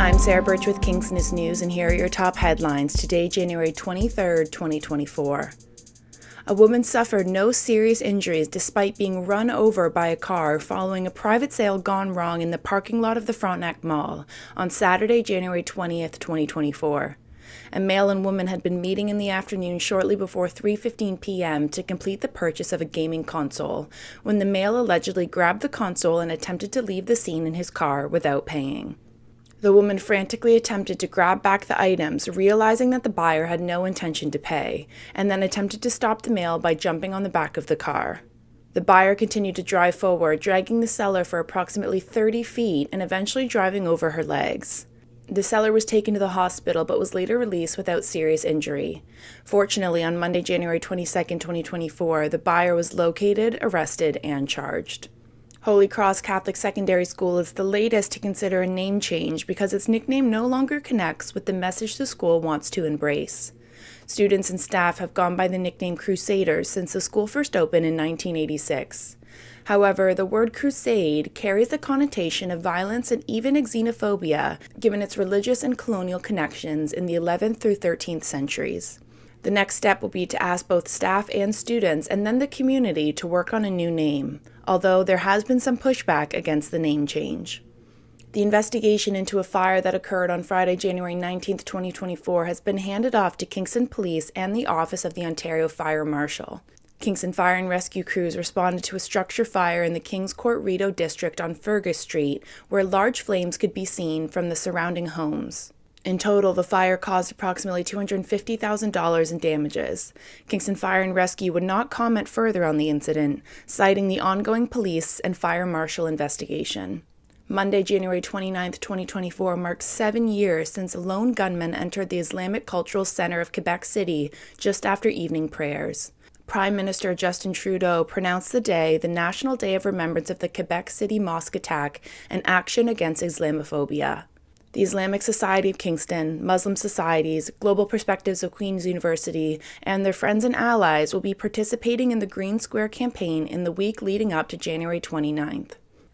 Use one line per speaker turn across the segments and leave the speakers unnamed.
I'm Sarah Burtch with Kingstonist News, and here are your top headlines today, January 23rd, 2024. A woman suffered no serious injuries despite being run over by a car following a private sale gone wrong in the parking lot of the Frontenac Mall on Saturday, January 20th, 2024. A male and woman had been meeting in the afternoon shortly before 3:15 p.m. to complete the purchase of a gaming console, when the male allegedly grabbed the console and attempted to leave the scene in his car without paying. The woman frantically attempted to grab back the items, realizing that the buyer had no intention to pay, and then attempted to stop the male by jumping on the back of the car. The buyer continued to drive forward, dragging the seller for approximately 30 feet and eventually driving over her legs. The seller was taken to the hospital but was later released without serious injury. Fortunately, on Monday, January 22, 2024, the buyer was located, arrested, and charged. Holy Cross Catholic Secondary School is the latest to consider a name change because its nickname no longer connects with the message the school wants to embrace. Students and staff have gone by the nickname Crusaders since the school first opened in 1986. However, the word crusade carries the connotation of violence and even xenophobia, given its religious and colonial connections in the 11th through 13th centuries. The next step will be to ask both staff and students and then the community to work on a new name, although there has been some pushback against the name change. The investigation into a fire that occurred on Friday, January 19, 2024 has been handed off to Kingston Police and the Office of the Ontario Fire Marshal. Kingston Fire and Rescue crews responded to a structure fire in the Kings Court Rideau district on Fergus Street, where large flames could be seen from the surrounding homes. In total, the fire caused approximately $250,000 in damages. Kingston Fire and Rescue would not comment further on the incident, citing the ongoing police and fire marshal investigation. Monday, January 29, 2024 marks 7 years since a lone gunman entered the Islamic Cultural Center of Quebec City just after evening prayers. Prime Minister Justin Trudeau pronounced the day the National Day of Remembrance of the Quebec City mosque attack and action against Islamophobia. The Islamic Society of Kingston, Muslim societies, Global Perspectives of Queen's University, and their friends and allies will be participating in the Green Square campaign in the week leading up to January 29th.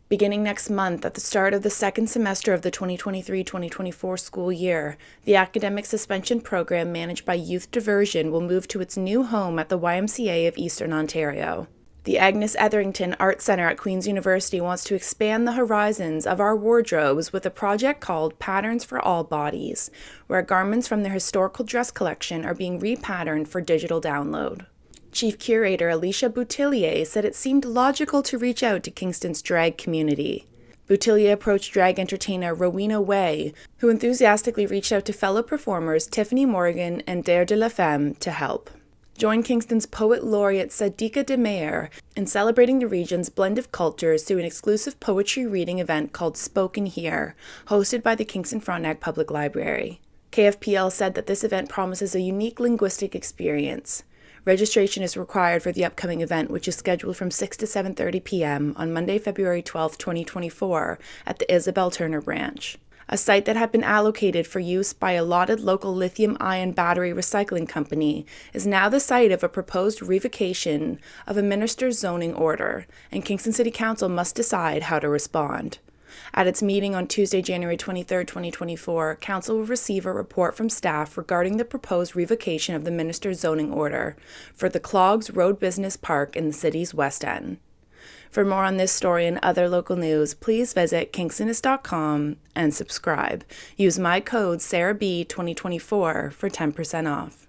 Beginning next month, at the start of the second semester of the 2023-2024 school year, the academic suspension program managed by Youth Diversion will move to its new home at the YMCA of Eastern Ontario. The Agnes Art Centre at Queen's University wants to expand the horizons of our wardrobes with a project called Patterns for All Bodies, where garments from their historical dress collection are being repatterned for digital download. Chief Curator Alicia Boutillier said it seemed logical to reach out to Kingston's drag community. Boutillier approached drag entertainer Rowena Way, who enthusiastically reached out to fellow performers Tiffany Morgan and Dare de la Femme to help. Join Kingston's Poet Laureate Sadiqa de Meijer in celebrating the region's blend of cultures through an exclusive poetry reading event called Spoken Here, hosted by the Kingston Frontenac Public Library. KFPL said that this event promises a unique linguistic experience. Registration is required for the upcoming event, which is scheduled from 6 to 7:30 p.m. on Monday, February 12, 2024, at the Isabel Turner branch. A site that had been allocated for use by a lauded local lithium-ion battery recycling company is now the site of a proposed revocation of a minister's zoning order, and Kingston City Council must decide how to respond. At its meeting on Tuesday, January 23, 2024, Council will receive a report from staff regarding the proposed revocation of the minister's zoning order for the Clogg's Road Business Park in the city's West End. For more on this story and other local news, please visit kingstonist.com and subscribe. Use my code SarahB2024 for 10% off.